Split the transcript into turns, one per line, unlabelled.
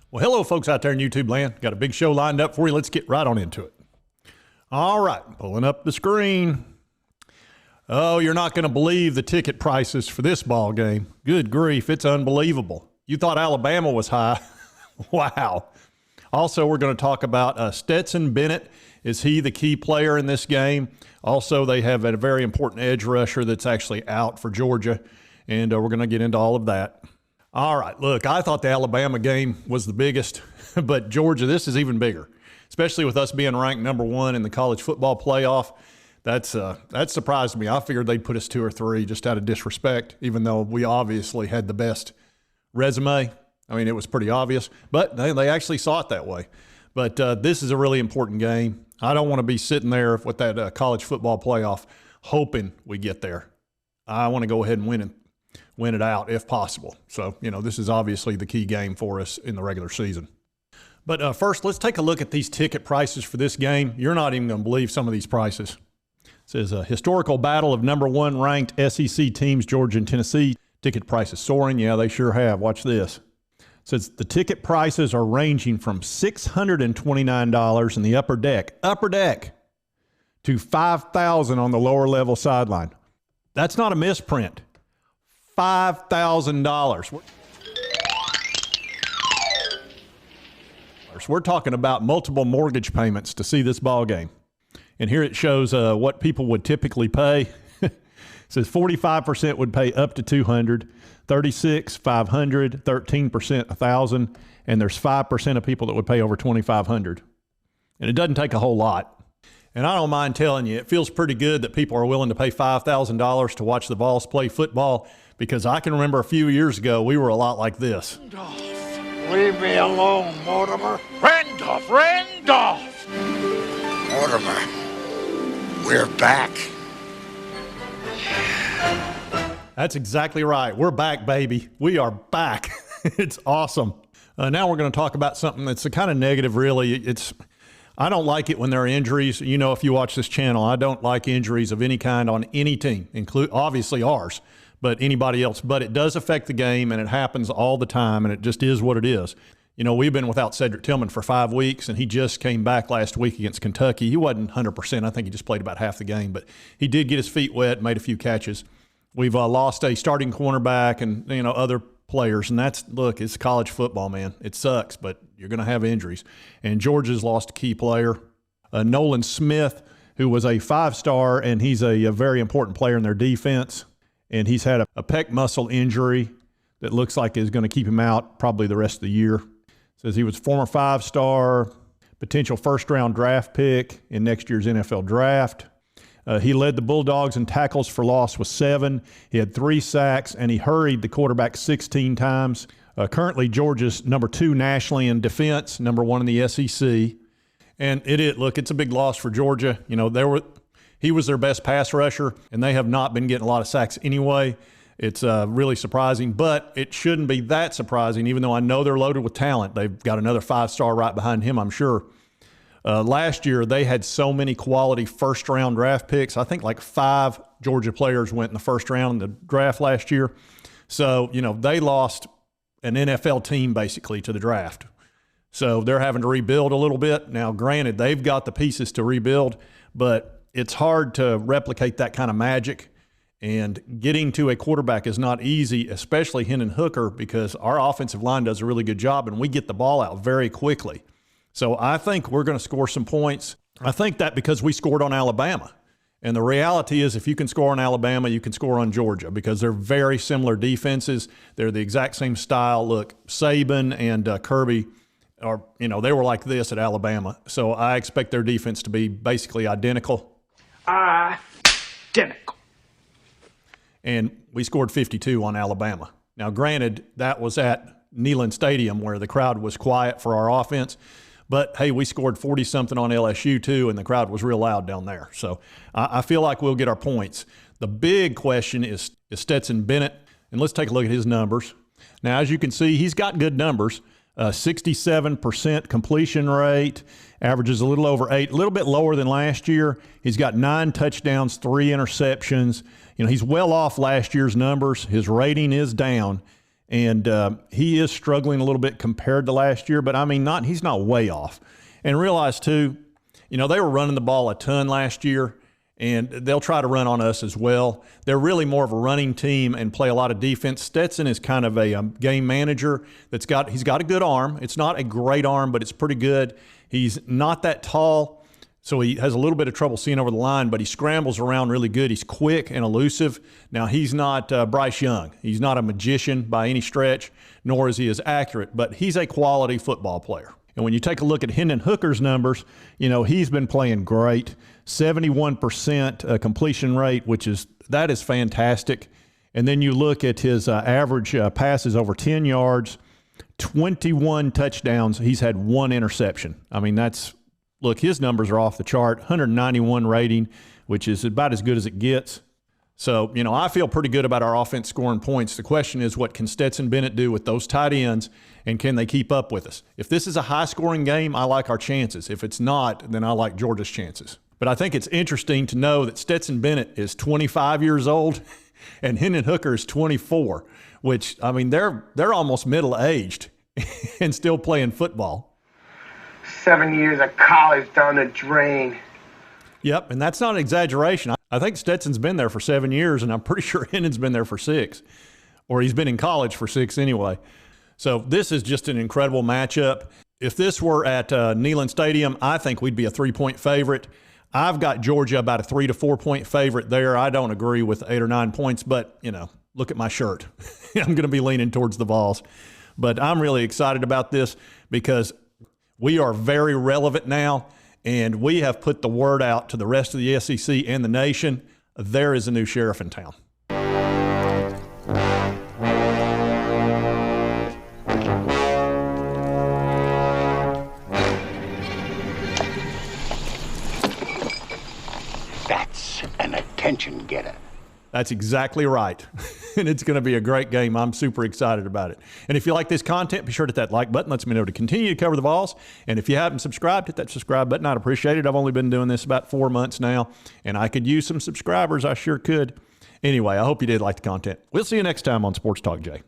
Well, hello, folks out there in YouTube land. Got a big show lined up for you. Let's get right on into it. All right, pulling up the screen. Oh, you're not going to believe the ticket prices for this ball game. Good grief, it's unbelievable. You thought Alabama was high. Wow. Also, we're going to talk about Stetson Bennett. Is he the key player in this game? Also, they have a very important edge rusher that's actually out for Georgia, and we're going to get into all of that. All right, look, I thought the Alabama game was the biggest, but Georgia, this is even bigger, especially with us being ranked #1 in the college football playoff. That surprised me. I figured they'd put us 2 or 3 just out of disrespect, even though we obviously had the best resume. I mean, it was pretty obvious, but they actually saw it that way. But this is a really important game. I don't want to be sitting there with that college football playoff hoping we get there. I want to go ahead and win it out if possible. So, you know, this is obviously the key game for us in the regular season. But first, let's take a look at these ticket prices for this game. You're not even going to believe some of these prices. It says a historical battle of #1 ranked SEC teams, Georgia and Tennessee. Ticket prices soaring. Yeah, they sure have. Watch this. It says the ticket prices are ranging from $629 in the upper deck, to $5,000 on the lower level sideline. That's not a misprint. $5,000. We're talking about multiple mortgage payments to see this ball game. And here it shows what people would typically pay. It says 45% would pay up to $200, 36%, $500, 13%, $1,000, and there's 5% of people that would pay over $2,500. And it doesn't take a whole lot. And I don't mind telling you, it feels pretty good that people are willing to pay $5,000 to watch the Vols play football, because I can remember a few years ago, we were a lot like this.
Randolph, leave me alone, Mortimer. Randolph! Mortimer, we're back.
That's exactly right. We're back, baby. We are back. It's awesome. Now we're going to talk about something that's a kind of negative, really. I don't like it when there are injuries. You know, if you watch this channel, I don't like injuries of any kind on any team, obviously ours, but anybody else. But it does affect the game, and it happens all the time, and it just is what it is. You know, we've been without Cedric Tillman for 5 weeks, and he just came back last week against Kentucky. He wasn't 100%. I think he just played about half the game, but he did get his feet wet, made a few catches. We've lost a starting cornerback and, you know, other players, and look, it's college football, man. It sucks, but you're going to have injuries. And Georgia's lost a key player, Nolan Smith, who was a 5-star, and he's a very important player in their defense. And he's had a pec muscle injury that looks like is going to keep him out probably the rest of the year. Says he was former 5-star, potential first-round draft pick in next year's NFL draft. He led the Bulldogs in tackles for loss with 7. He had 3 sacks, and he hurried the quarterback 16 times. Currently, Georgia's #2 nationally in defense, #1 in the SEC. And look, it's a big loss for Georgia. You know, he was their best pass rusher, and they have not been getting a lot of sacks anyway. It's really surprising, but it shouldn't be that surprising, even though I know they're loaded with talent. They've got another 5-star right behind him, I'm sure. Last year, they had so many quality first-round draft picks. I think like 5 Georgia players went in the first round in the draft last year. So, you know, they lost an NFL team basically to the draft. So they're having to rebuild a little bit. Now, granted, they've got the pieces to rebuild, but it's hard to replicate that kind of magic. And getting to a quarterback is not easy, especially Hendon Hooker, because our offensive line does a really good job, and we get the ball out very quickly. So I think we're going to score some points. I think that because we scored on Alabama. And the reality is, if you can score on Alabama, you can score on Georgia, because they're very similar defenses. They're the exact same style. Look, Saban and Kirby are, you know, they were like this at Alabama. So I expect their defense to be basically identical.
Identical.
And we scored 52 on Alabama. Now, granted, that was at Neyland Stadium where the crowd was quiet for our offense. But, hey, we scored 40-something on LSU, too, and the crowd was real loud down there. So I feel like we'll get our points. The big question is Stetson Bennett, and let's take a look at his numbers. Now, as you can see, he's got good numbers. 67% completion rate, averages a little over 8, a little bit lower than last year. He's got 9 touchdowns, 3 interceptions. You know, he's well off last year's numbers. His rating is down. And he is struggling a little bit compared to last year, but I mean, he's not way off. And realize too, you know, they were running the ball a ton last year, and they'll try to run on us as well. They're really more of a running team and play a lot of defense. Stetson is kind of a game manager he's got a good arm. It's not a great arm, but it's pretty good. He's not that tall, so he has a little bit of trouble seeing over the line, but he scrambles around really good. He's quick and elusive. Now, he's not Bryce Young. He's not a magician by any stretch, nor is he as accurate, but he's a quality football player. And when you take a look at Hendon Hooker's numbers, you know, he's been playing great. 71% completion rate, that is fantastic. And then you look at his average passes over 10 yards, 21 touchdowns. He's had 1 interception. I mean, look, his numbers are off the chart. 191 rating, which is about as good as it gets. So, you know, I feel pretty good about our offense scoring points. The question is, what can Stetson Bennett do with those tight ends, and can they keep up with us? If this is a high-scoring game, I like our chances. If it's not, then I like Georgia's chances. But I think it's interesting to know that Stetson Bennett is 25 years old and Hendon Hooker is 24, which, I mean, they're almost middle-aged and still playing football.
7 years of college down the drain.
Yep, and that's not an exaggeration. I think Stetson's been there for 7 years, and I'm pretty sure Hendon's been there for 6, or he's been in college for 6 anyway. So this is just an incredible matchup. If this were at Neyland Stadium, I think we'd be a 3-point favorite. I've got Georgia about a 3 to 4 point favorite there. I don't agree with 8 or 9 points, but, you know, look at my shirt. I'm going to be leaning towards the Vols. But I'm really excited about this because we are very relevant now. And we have put the word out to the rest of the SEC and the nation. There is a new sheriff in town.
That's an attention getter.
That's exactly right. And it's going to be a great game. I'm super excited about it. And if you like this content, be sure to hit that like button. Lets me know to continue to cover the Vols. And if you haven't subscribed, hit that subscribe button. I'd appreciate it. I've only been doing this about 4 months now, and I could use some subscribers. I sure could. Anyway, I hope you did like the content. We'll see you next time on Sports Talk Jay.